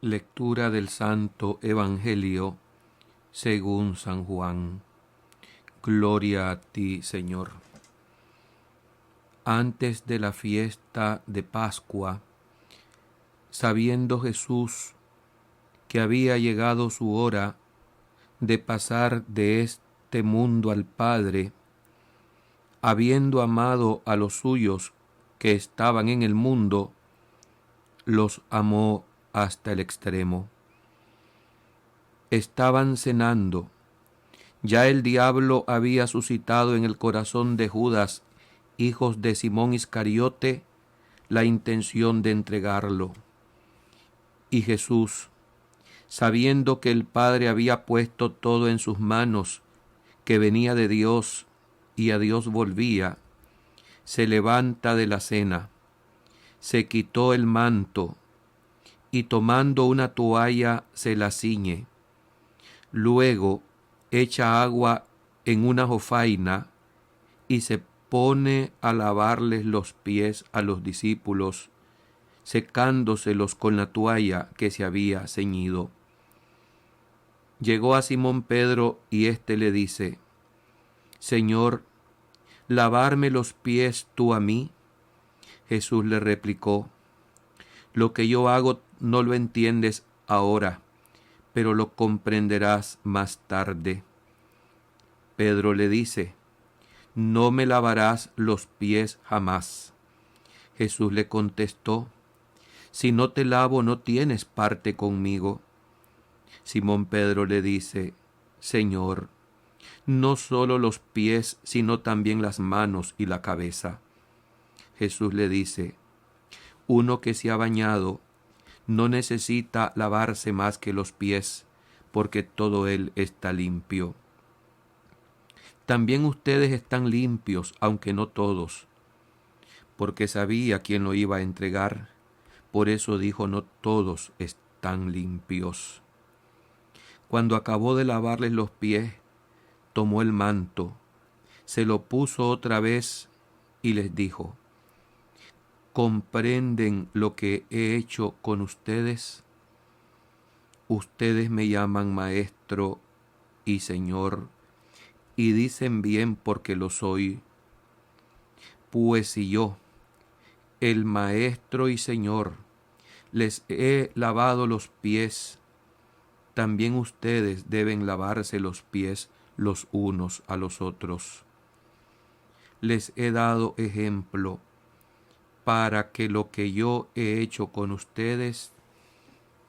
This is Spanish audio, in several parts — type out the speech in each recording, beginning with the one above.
Lectura del Santo Evangelio según San Juan. Gloria a ti, Señor. Antes de la fiesta de Pascua, sabiendo Jesús que había llegado su hora de pasar de este mundo al Padre, habiendo amado a los suyos que estaban en el mundo, los amó hasta el extremo. Estaban cenando. Ya el diablo había suscitado en el corazón de Judas, hijos de Simón Iscariote, la intención de entregarlo. Y Jesús, sabiendo que el Padre había puesto todo en sus manos, que venía de Dios y a Dios volvía, se levanta de la cena, se quitó el manto y tomando una toalla se la ciñe. Luego echa agua en una jofaina y se pone a lavarles los pies a los discípulos, secándoselos con la toalla que se había ceñido. Llegó a Simón Pedro y éste le dice: Señor, ¿lavarme los pies tú a mí? Jesús le replicó: Lo que yo hago no lo entiendes ahora, pero lo comprenderás más tarde. Pedro le dice: No me lavarás los pies jamás. Jesús le contestó: Si no te lavo, no tienes parte conmigo. Simón Pedro le dice: Señor, no solo los pies, sino también las manos y la cabeza. Jesús le dice: Uno que se ha bañado no necesita lavarse más que los pies, porque todo él está limpio. También ustedes están limpios, aunque no todos, porque sabía quién lo iba a entregar. Por eso dijo: no todos están limpios. Cuando acabó de lavarles los pies, tomó el manto, se lo puso otra vez y les dijo: ¿Comprenden lo que he hecho con ustedes? Ustedes me llaman Maestro y Señor, y dicen bien porque lo soy. Pues si yo, el Maestro y Señor, les he lavado los pies, también ustedes deben lavarse los pies los unos a los otros. Les he dado ejemplo para que lo que yo he hecho con ustedes,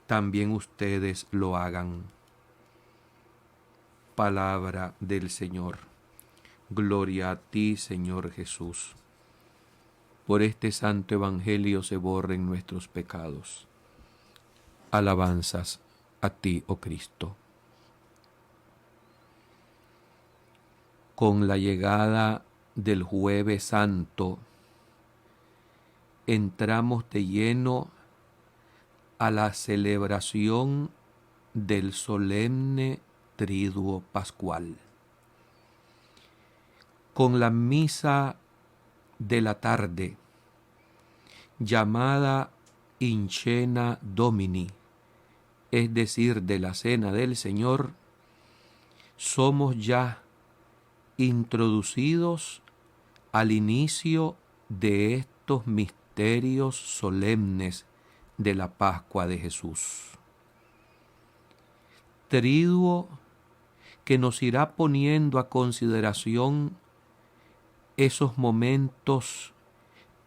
también ustedes lo hagan. Palabra del Señor. Gloria a ti, Señor Jesús. Por este santo evangelio se borren nuestros pecados. Alabanzas a ti, oh Cristo. Con la llegada del Jueves Santo, entramos de lleno a la celebración del solemne Triduo Pascual. Con la misa de la tarde, llamada In Cena Domini, es decir, de la Cena del Señor, somos ya introducidos al inicio de estos misterios solemnes de la Pascua de Jesús. Triduo que nos irá poniendo a consideración esos momentos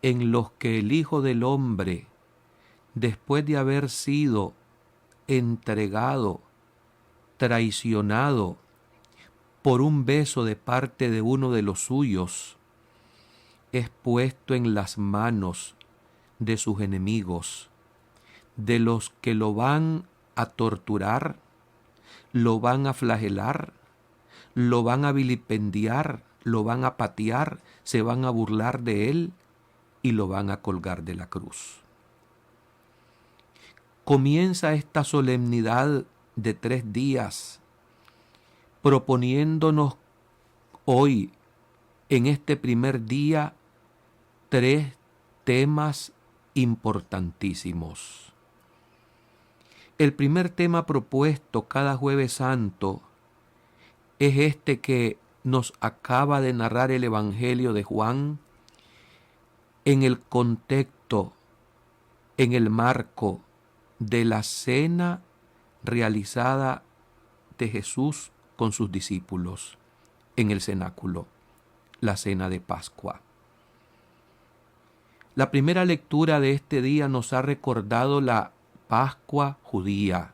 en los que el Hijo del Hombre, después de haber sido entregado, traicionado por un beso de parte de uno de los suyos, es puesto en las manos de sus enemigos, de los que lo van a torturar, lo van a flagelar, lo van a vilipendiar, lo van a patear, se van a burlar de él y lo van a colgar de la cruz. Comienza esta solemnidad de 3 días proponiéndonos hoy, en este primer día, 3 temas importantísimos. El primer tema propuesto cada Jueves Santo es este que nos acaba de narrar el Evangelio de Juan en el contexto, en el marco de la cena realizada de Jesús con sus discípulos en el cenáculo, la cena de Pascua. La primera lectura de este día nos ha recordado la Pascua judía.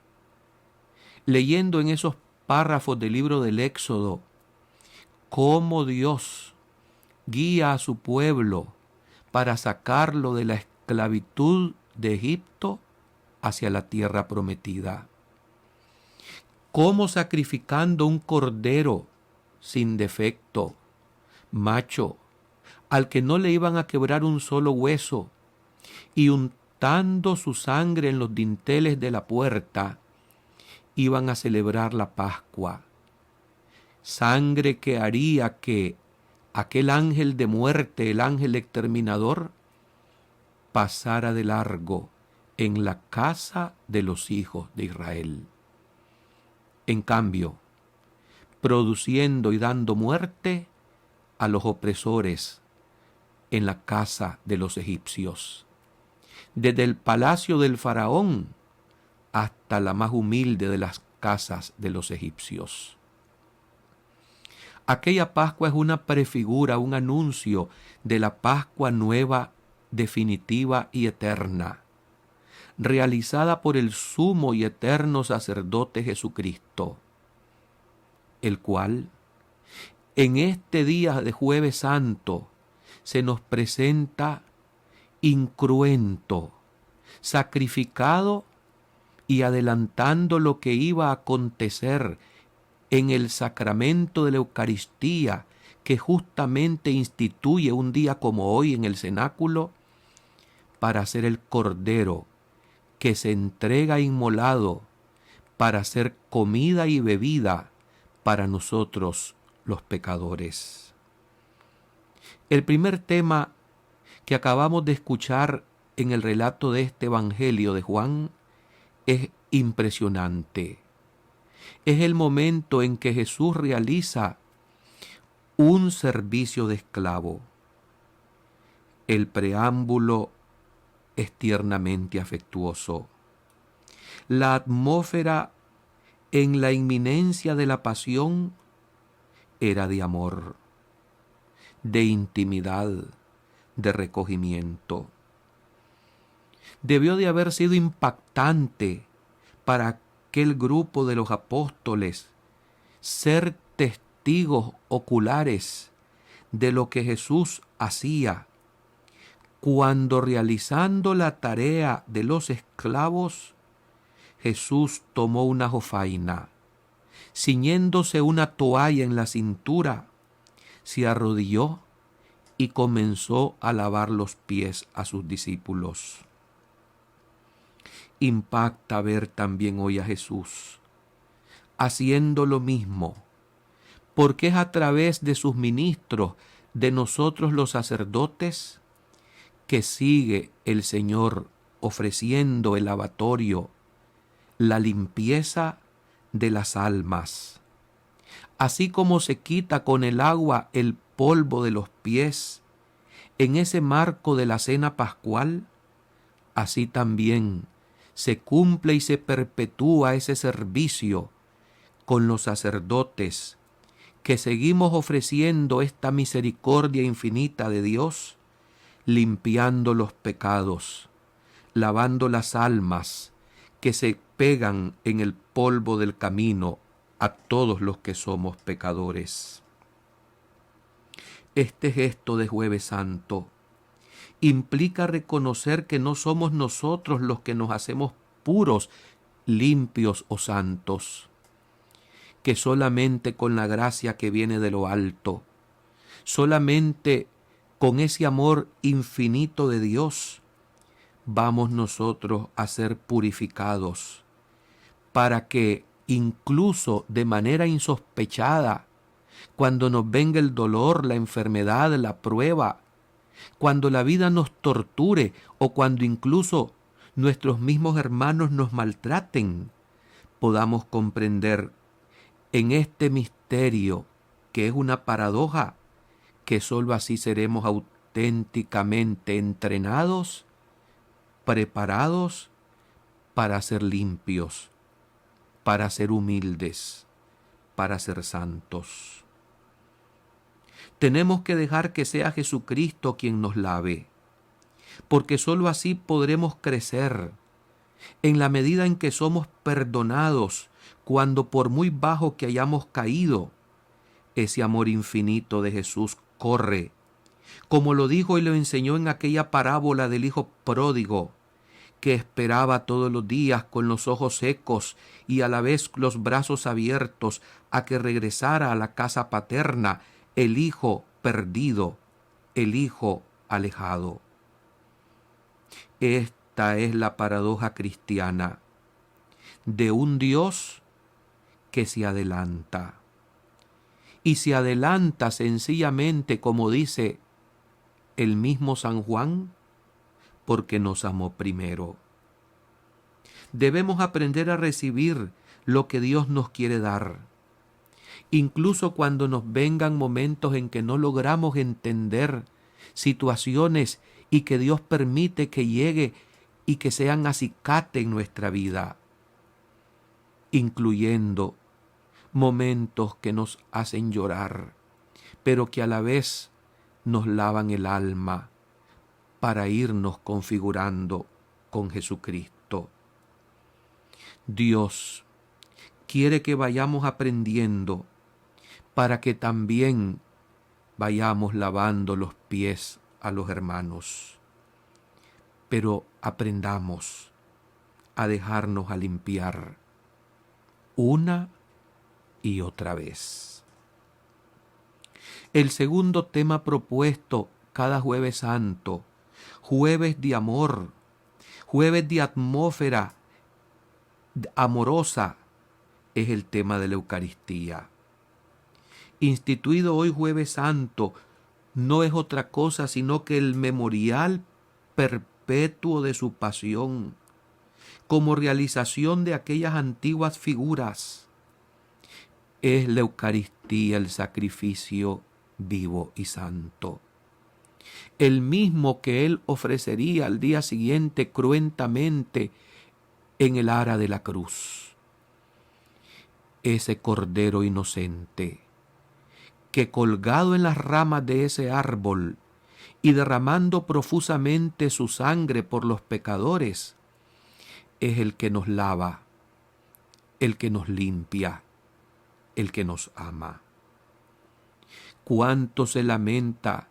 Leyendo en esos párrafos del libro del Éxodo, cómo Dios guía a su pueblo para sacarlo de la esclavitud de Egipto hacia la tierra prometida. Cómo sacrificando un cordero sin defecto, macho, al que no le iban a quebrar un solo hueso, y untando su sangre en los dinteles de la puerta, iban a celebrar la Pascua. Sangre que haría que aquel ángel de muerte, el ángel exterminador, pasara de largo en la casa de los hijos de Israel. En cambio, produciendo y dando muerte a los opresores en la casa de los egipcios, desde el palacio del faraón hasta la más humilde de las casas de los egipcios. Aquella Pascua es una prefigura, un anuncio de la Pascua nueva, definitiva y eterna, realizada por el sumo y eterno sacerdote Jesucristo, el cual, en este día de Jueves Santo, se nos presenta incruento, sacrificado y adelantando lo que iba a acontecer en el sacramento de la Eucaristía, que justamente instituye un día como hoy en el cenáculo, para ser el Cordero que se entrega inmolado para ser comida y bebida para nosotros los pecadores. El primer tema que acabamos de escuchar en el relato de este Evangelio de Juan es impresionante. Es el momento en que Jesús realiza un servicio de esclavo. El preámbulo es tiernamente afectuoso. La atmósfera en la inminencia de la pasión era de amor, de intimidad, de recogimiento. Debió de haber sido impactante para aquel grupo de los apóstoles ser testigos oculares de lo que Jesús hacía cuando, realizando la tarea de los esclavos, Jesús tomó una jofaina, ciñéndose una toalla en la cintura, se arrodilló y comenzó a lavar los pies a sus discípulos. Impacta ver también hoy a Jesús haciendo lo mismo, porque es a través de sus ministros, de nosotros los sacerdotes, que sigue el Señor ofreciendo el lavatorio, la limpieza de las almas. Así como se quita con el agua el polvo de los pies en ese marco de la cena pascual, así también se cumple y se perpetúa ese servicio con los sacerdotes, que seguimos ofreciendo esta misericordia infinita de Dios, limpiando los pecados, lavando las almas que se pegan en el polvo del camino a todos los que somos pecadores. Este gesto de Jueves Santo implica reconocer que no somos nosotros los que nos hacemos puros, limpios o santos, que solamente con la gracia que viene de lo alto, solamente con ese amor infinito de Dios, vamos nosotros a ser purificados, para que incluso de manera insospechada, cuando nos venga el dolor, la enfermedad, la prueba, cuando la vida nos torture o cuando incluso nuestros mismos hermanos nos maltraten, podamos comprender en este misterio, que es una paradoja, que sólo así seremos auténticamente entrenados, preparados para ser limpios, para ser humildes, para ser santos. Tenemos que dejar que sea Jesucristo quien nos lave, porque sólo así podremos crecer. En la medida en que somos perdonados, cuando por muy bajo que hayamos caído, ese amor infinito de Jesús corre, como lo dijo y lo enseñó en aquella parábola del hijo pródigo, que esperaba todos los días con los ojos secos y a la vez los brazos abiertos a que regresara a la casa paterna el hijo perdido, el hijo alejado. Esta es la paradoja cristiana de un Dios que se adelanta. Y se adelanta sencillamente, como dice el mismo San Juan, porque nos amó primero. Debemos aprender a recibir lo que Dios nos quiere dar. Incluso cuando nos vengan momentos en que no logramos entender situaciones y que Dios permite que llegue y que sean acicate en nuestra vida, incluyendo momentos que nos hacen llorar, pero que a la vez nos lavan el alma para irnos configurando con Jesucristo. Dios quiere que vayamos aprendiendo para que también vayamos lavando los pies a los hermanos. Pero aprendamos a dejarnos a limpiar una y otra vez. El segundo tema propuesto cada jueves santo, jueves de amor, jueves de atmósfera amorosa, es el tema de la Eucaristía. Instituido hoy jueves santo, no es otra cosa sino que el memorial perpetuo de su pasión, como realización de aquellas antiguas figuras. Es la Eucaristía el sacrificio vivo y santo, el mismo que Él ofrecería al día siguiente cruentamente en el ara de la cruz. Ese Cordero inocente, que colgado en las ramas de ese árbol y derramando profusamente su sangre por los pecadores, es el que nos lava, el que nos limpia, el que nos ama. Cuánto se lamenta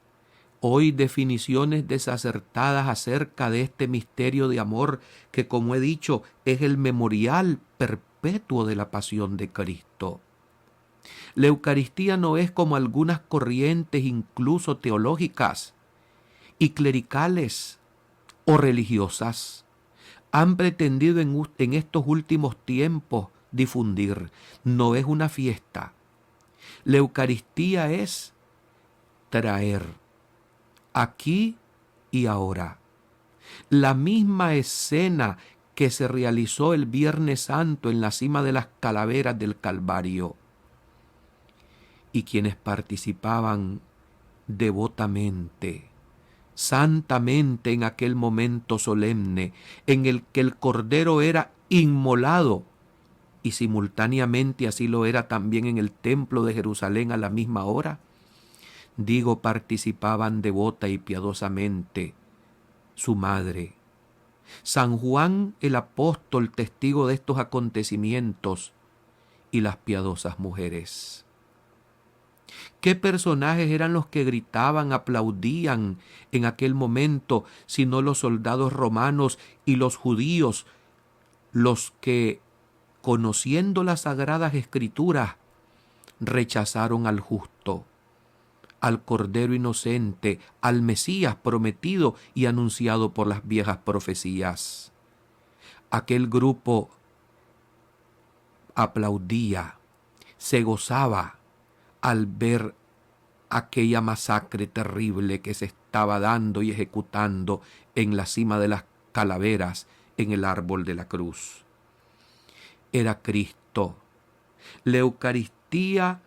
hoy definiciones desacertadas acerca de este misterio de amor que, como he dicho, es el memorial perpetuo de la pasión de Cristo. La Eucaristía no es como algunas corrientes, incluso teológicas y clericales o religiosas, han pretendido en estos últimos tiempos difundir. No es una fiesta. La Eucaristía es traer aquí y ahora la misma escena que se realizó el Viernes Santo en la cima de las calaveras del Calvario, y quienes participaban devotamente, santamente en aquel momento solemne en el que el Cordero era inmolado, y simultáneamente así lo era también en el templo de Jerusalén a la misma hora. Digo, participaban devota y piadosamente su madre, San Juan el apóstol, testigo de estos acontecimientos, y las piadosas mujeres. ¿Qué personajes eran los que gritaban, aplaudían en aquel momento, sino los soldados romanos y los judíos, los que, conociendo las sagradas escrituras, rechazaron al justo, al Cordero inocente, al Mesías prometido y anunciado por las viejas profecías? Aquel grupo aplaudía, se gozaba al ver aquella masacre terrible que se estaba dando y ejecutando en la cima de las calaveras en el árbol de la cruz. Era Cristo. La Eucaristía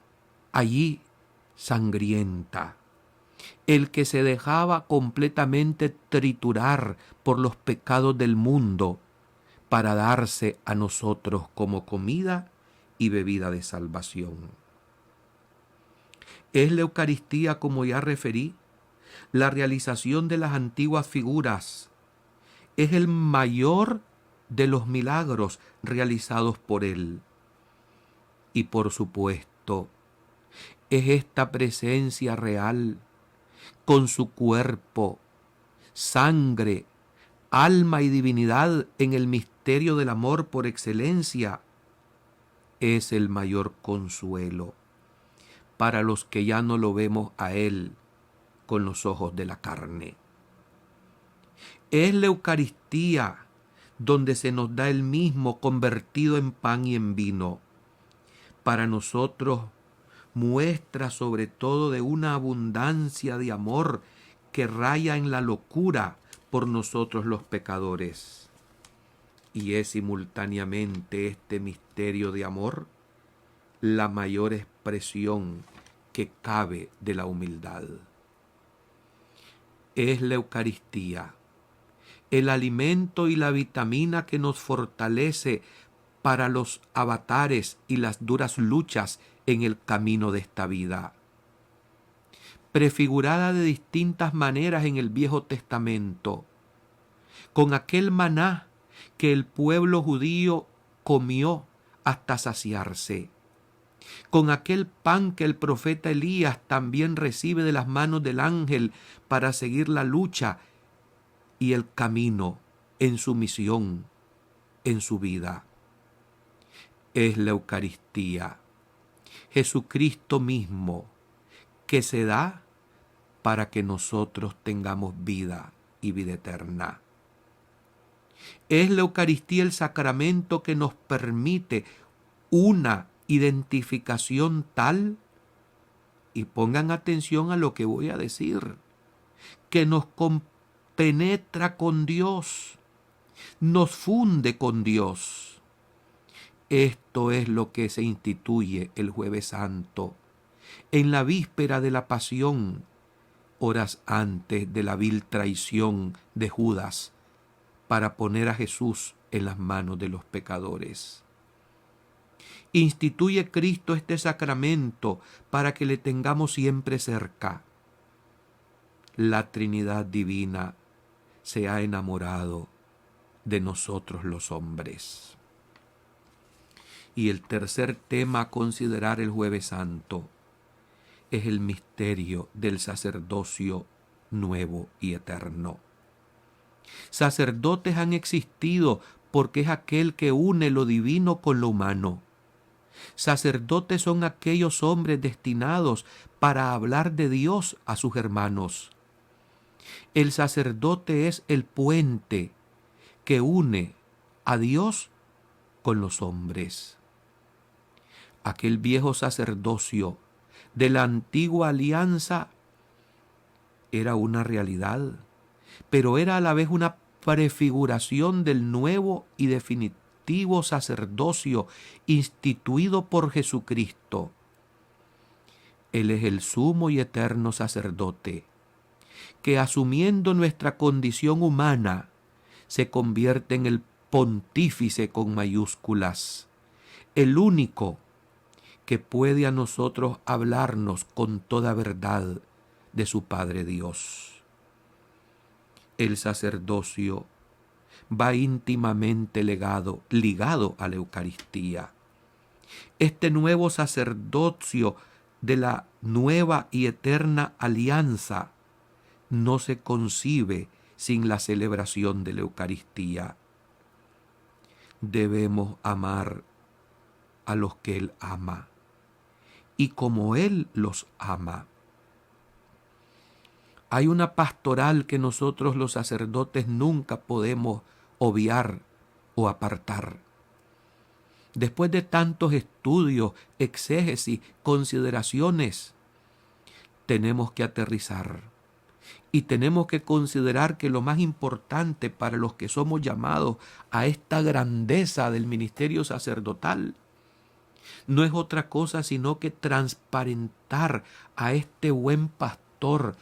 allí sangrienta. El que se dejaba completamente triturar por los pecados del mundo para darse a nosotros como comida y bebida de salvación. Es la Eucaristía, como ya referí, la realización de las antiguas figuras. Es el mayor de los milagros realizados por Él. Y por supuesto, es esta presencia real con su cuerpo, sangre, alma y divinidad en el misterio del amor por excelencia. Es el mayor consuelo para los que ya no lo vemos a Él con los ojos de la carne. Es la Eucaristía donde se nos da el mismo convertido en pan y en vino. Para nosotros muestra sobre todo de una abundancia de amor que raya en la locura por nosotros los pecadores. Y es simultáneamente este misterio de amor la mayor expresión que cabe de la humildad. Es la Eucaristía, el alimento y la vitamina que nos fortalece para los avatares y las duras luchas en el camino de esta vida. Prefigurada de distintas maneras en el Viejo Testamento, con aquel maná que el pueblo judío comió hasta saciarse, con aquel pan que el profeta Elías también recibe de las manos del ángel para seguir la lucha y el camino en su misión, en su vida. Es la Eucaristía, Jesucristo mismo, que se da para que nosotros tengamos vida y vida eterna. Es la Eucaristía el sacramento que nos permite una identificación tal, y pongan atención a lo que voy a decir, que nos compenetra con Dios, nos funde con Dios. Esto es lo que se instituye el Jueves Santo, en la víspera de la Pasión, horas antes de la vil traición de Judas, para poner a Jesús en las manos de los pecadores. Instituye Cristo este sacramento para que le tengamos siempre cerca. La Trinidad Divina se ha enamorado de nosotros los hombres. Y el tercer tema a considerar el Jueves Santo es el misterio del sacerdocio nuevo y eterno. Sacerdotes han existido porque es aquel que une lo divino con lo humano. Sacerdotes son aquellos hombres destinados para hablar de Dios a sus hermanos. El sacerdote es el puente que une a Dios con los hombres. Aquel viejo sacerdocio de la antigua alianza era una realidad, pero era a la vez una prefiguración del nuevo y definitivo sacerdocio instituido por Jesucristo. Él es el sumo y eterno sacerdote, que asumiendo nuestra condición humana, se convierte en el pontífice con mayúsculas, el único que puede a nosotros hablarnos con toda verdad de su Padre Dios. El sacerdocio va íntimamente ligado a la Eucaristía. Este nuevo sacerdocio de la nueva y eterna alianza no se concibe sin la celebración de la Eucaristía. Debemos amar a los que Él ama y como Él los ama. Hay una pastoral que nosotros los sacerdotes nunca podemos obviar o apartar. Después de tantos estudios, exégesis, consideraciones, tenemos que aterrizar Y tenemos que considerar que lo más importante para los que somos llamados a esta grandeza del ministerio sacerdotal no es otra cosa sino que transparentar a este buen pastor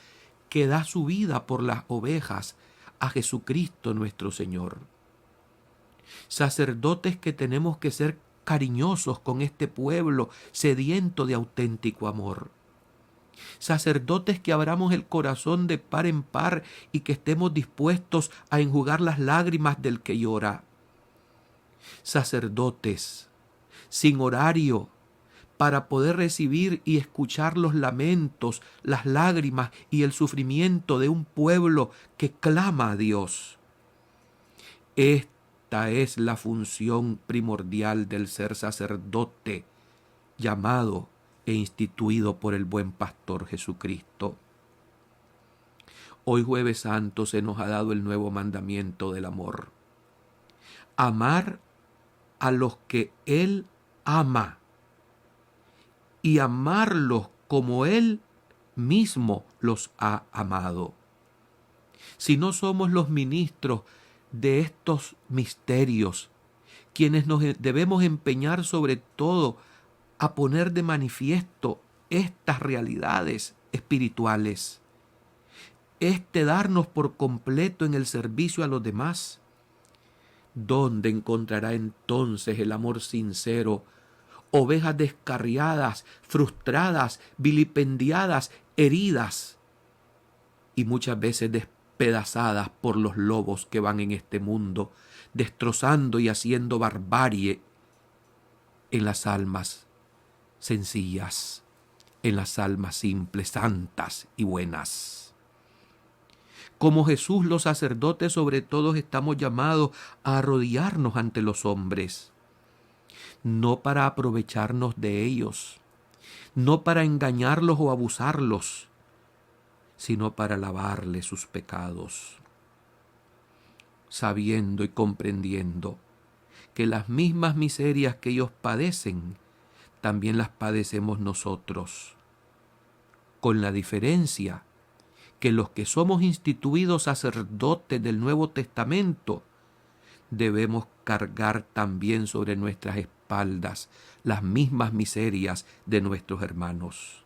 que da su vida por las ovejas, a Jesucristo nuestro Señor. Sacerdotes que tenemos que ser cariñosos con este pueblo sediento de auténtico amor. Sacerdotes que abramos el corazón de par en par y que estemos dispuestos a enjugar las lágrimas del que llora. Sacerdotes sin horario para poder recibir y escuchar los lamentos, las lágrimas y el sufrimiento de un pueblo que clama a Dios. Esta es la función primordial del ser sacerdote, llamado e instituido por el buen pastor Jesucristo. Hoy Jueves Santo se nos ha dado el nuevo mandamiento del amor. Amar a los que Él ama y amarlos como Él mismo los ha amado. Si no somos los ministros de estos misterios, quienes nos debemos empeñar sobre todo a poner de manifiesto estas realidades espirituales, darnos por completo en el servicio a los demás, ¿dónde encontrará entonces el amor sincero? Ovejas descarriadas, frustradas, vilipendiadas, heridas y muchas veces despedazadas por los lobos que van en este mundo, destrozando y haciendo barbarie en las almas sencillas, en las almas simples, santas y buenas. Como Jesús, los sacerdotes sobre todo estamos llamados a arrodillarnos ante los hombres, no para aprovecharnos de ellos, no para engañarlos o abusarlos, sino para lavarles sus pecados, sabiendo y comprendiendo que las mismas miserias que ellos padecen, también las padecemos nosotros, con la diferencia que los que somos instituidos sacerdotes del Nuevo Testamento debemos cargar también sobre nuestras espaldas las mismas miserias de nuestros hermanos.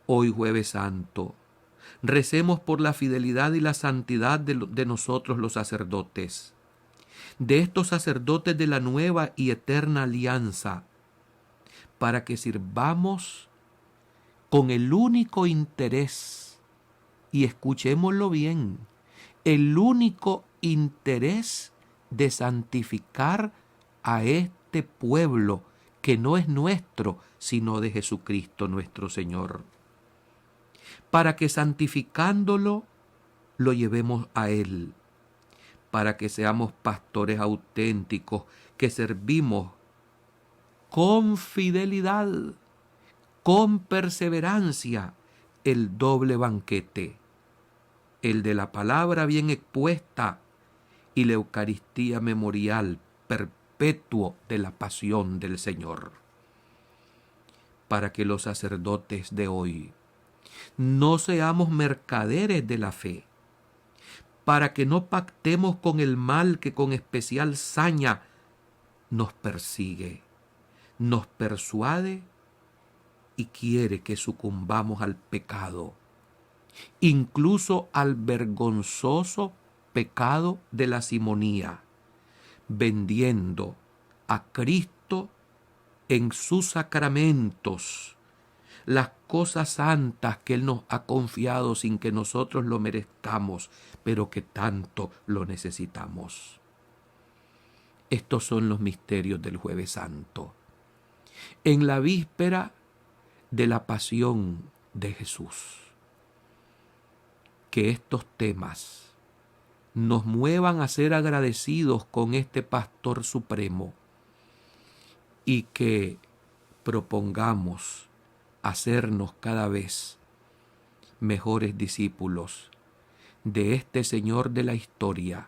Hoy Jueves Santo, recemos por la fidelidad y la santidad de nosotros los sacerdotes, de estos sacerdotes de la nueva y eterna alianza, para que sirvamos con el único interés, y escuchémoslo bien, el único interés de santificar a este pueblo que no es nuestro, sino de Jesucristo nuestro Señor, para que santificándolo lo llevemos a Él, para que seamos pastores auténticos, que servimos con fidelidad, con perseverancia, el doble banquete, el de la palabra bien expuesta y la Eucaristía memorial perpetuo de la pasión del Señor. Para que los sacerdotes de hoy no seamos mercaderes de la fe, para que no pactemos con el mal que con especial saña nos persigue, nos persuade y quiere que sucumbamos al pecado, incluso al vergonzoso pecado de la simonía, vendiendo a Cristo en sus sacramentos las cosas santas que Él nos ha confiado sin que nosotros lo merezcamos, pero que tanto lo necesitamos. Estos son los misterios del Jueves Santo. En la víspera de la pasión de Jesús, que estos temas nos muevan a ser agradecidos con este Pastor Supremo y que propongamos hacernos cada vez mejores discípulos de este Señor de la historia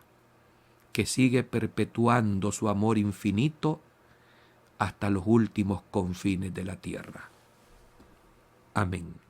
que sigue perpetuando su amor infinito hasta los últimos confines de la tierra. Amén.